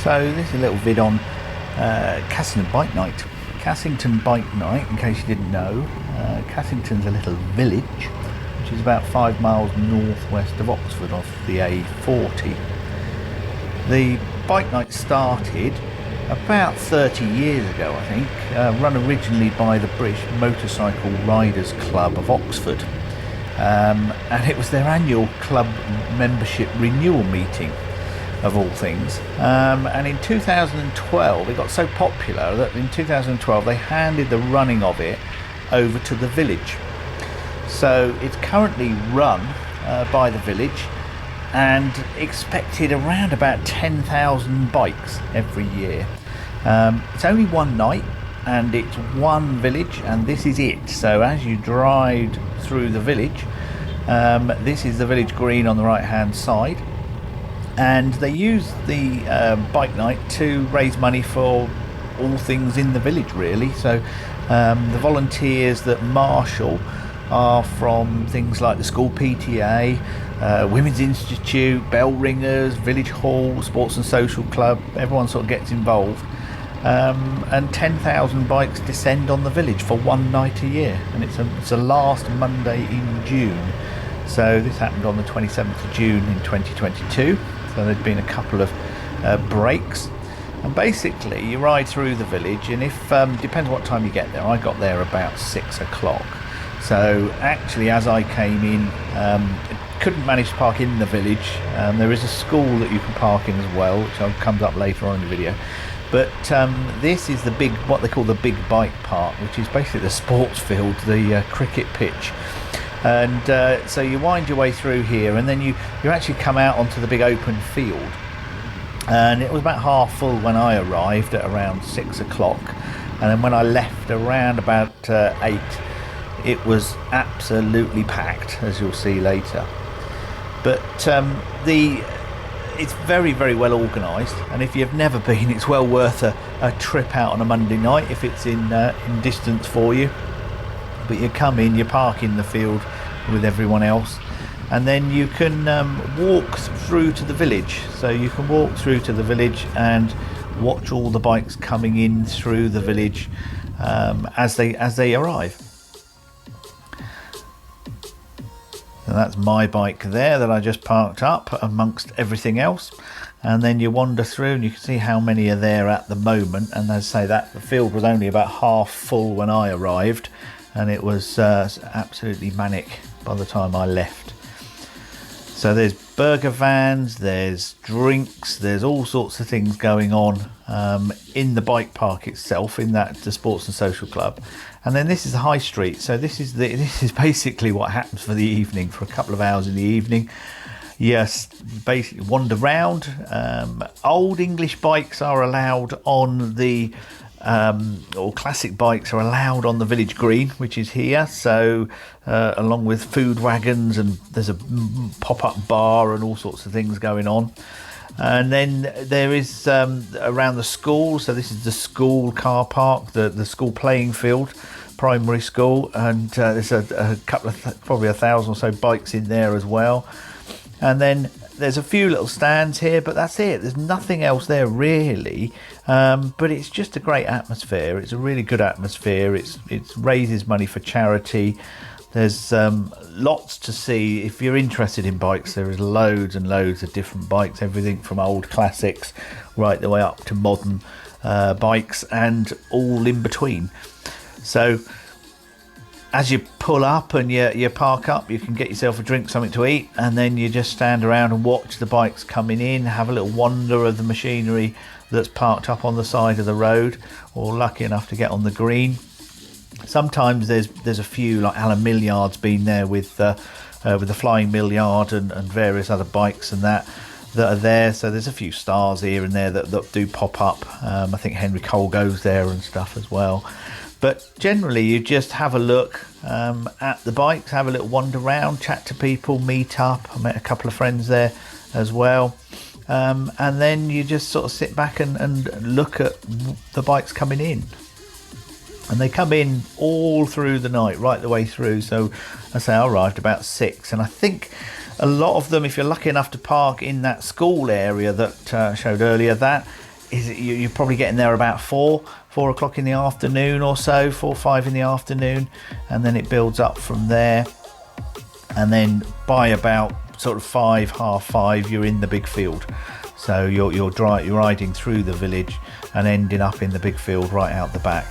So this is a little vid on Cassington Bike Night. Cassington Bike Night, in case you didn't know, Cassington's a little village which is about 5 miles northwest of Oxford off the A40. The bike night started about 30 years ago, I think, run originally by the British Motorcycle Riders Club of Oxford, and it was their annual club membership renewal meeting of all things, and in 2012 it got so popular that in 2012 they handed the running of it over to the village. So it's currently run by the village and expected around about 10,000 bikes every year. It's only one night and it's one village, and this is it. So as you drive through the village, this is the village green on the right hand side, and they use the bike night to raise money for all things in the village, really. So the volunteers that marshal are from things like the school PTA, Women's Institute, bell ringers, village hall, sports and social club. Everyone sort of gets involved, and 10,000 bikes descend on the village for one night a year, and it's a last Monday in June. So this happened on the 27th of June in 2022. So there'd been a couple of breaks, and basically you ride through the village, and if depends what time you get there. I got there about 6 o'clock. So actually, as I came in, couldn't manage to park in the village. There is a school that you can park in as well, which comes up later on in the video. But this is the big, what they call the big bike park, which is basically the sports field, the cricket pitch. And so you wind your way through here, and then you actually come out onto the big open field. And it was about half full when I arrived at around 6 o'clock. And then when I left around about 8, it was absolutely packed, as you'll see later. But it's very, very well organised, and if you've never been, it's well worth a trip out on a Monday night if it's in distance for you. But you come in, you park in the field with everyone else, and then you can walk through to the village. So you can walk through to the village and watch all the bikes coming in through the village as they arrive. And that's my bike there that I just parked up amongst everything else. And then you wander through and you can see how many are there at the moment. And as I say, that the field was only about half full when I arrived, and it was absolutely manic by the time I left. So there's burger vans, there's drinks, there's all sorts of things going on in the bike park itself, in the sports and social club. And then this is the high street. So this is basically what happens for the evening, for a couple of hours in the evening. Yes, basically wander round. Old English bikes are allowed on the or classic bikes are allowed on the village green, which is here. So along with food wagons, and there's a pop-up bar and all sorts of things going on. And then there is around the school, so this is the school car park, the school playing field, primary school, and there's a couple of probably 1,000 or so bikes in there as well. And then there's a few little stands here, but that's it. There's nothing else there really, but it's just a great atmosphere. It's a really good atmosphere. It raises money for charity. There's lots to see. If you're interested in bikes, there is loads and loads of different bikes, everything from old classics right the way up to modern bikes, and all in between. So as you pull up and you park up, you can get yourself a drink, something to eat, and then you just stand around and watch the bikes coming in, have a little wander of the machinery that's parked up on the side of the road, or lucky enough to get on the green. Sometimes there's a few, like Alan Millyard's been there with the Flying Millyard and various other bikes and that are there. So there's a few stars here and there that do pop up. I think Henry Cole goes there and stuff as well. But generally you just have a look at the bikes, have a little wander around, chat to people, meet up. I met a couple of friends there as well. And then you just sort of sit back and look at the bikes coming in. And they come in all through the night, right the way through. So I say I arrived about 6, and I think a lot of them, if you're lucky enough to park in that school area that showed earlier, that you're probably getting there about 4 o'clock in the afternoon or so, 4 5 in the afternoon, and then it builds up from there. And then by about sort of 5, half 5, you're in the big field. So you're riding through the village and ending up in the big field right out the back.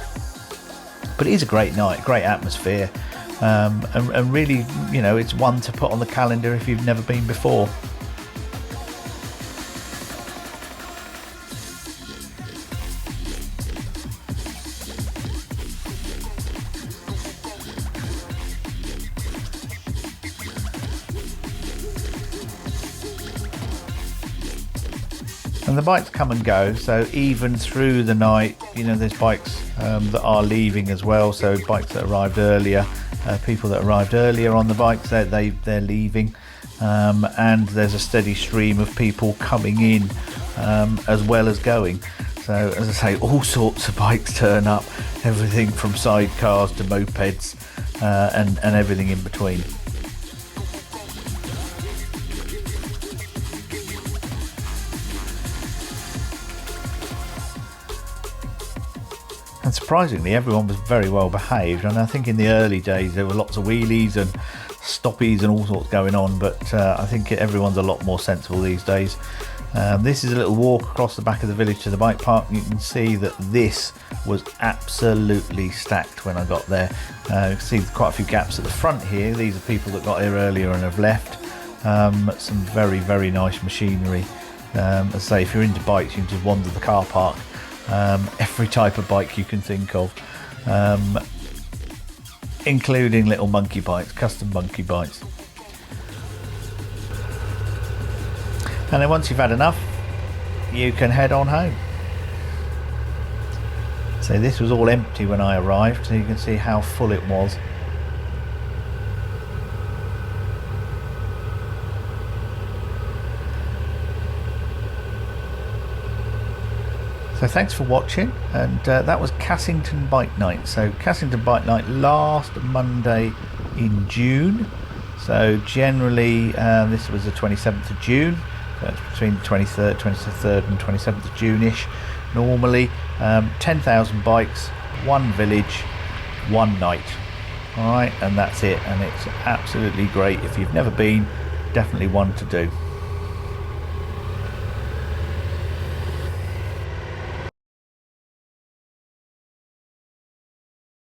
But it is a great night, great atmosphere, and really, you know, it's one to put on the calendar if you've never been before. And the bikes come and go, so even through the night, you know, there's bikes that are leaving as well. So bikes that arrived earlier, people that arrived earlier on the bikes, they're leaving, and there's a steady stream of people coming in as well as going. So as I say, all sorts of bikes turn up, everything from sidecars to mopeds, and everything in between. And surprisingly, everyone was very well behaved. And I think in the early days there were lots of wheelies and stoppies and all sorts going on, but I think everyone's a lot more sensible these days. This is a little walk across the back of the village to the bike park. You can see that this was absolutely stacked when I got there. You can see quite a few gaps at the front here. These are people that got here earlier and have left. Some very, very nice machinery. As I say, if you're into bikes, you can just wander the car park. Every type of bike you can think of, including little monkey bikes, custom monkey bikes. And then once you've had enough, you can head on home. So this was all empty when I arrived, so you can see how full it was. So thanks for watching, and that was Cassington Bike Night. So Cassington Bike Night last Monday in June. So generally this was the 27th of June. So it's between the 23rd and 27th of June-ish. Normally 10,000 bikes, one village, one night. Alright, and that's it. And it's absolutely great. If you've never been, definitely one to do.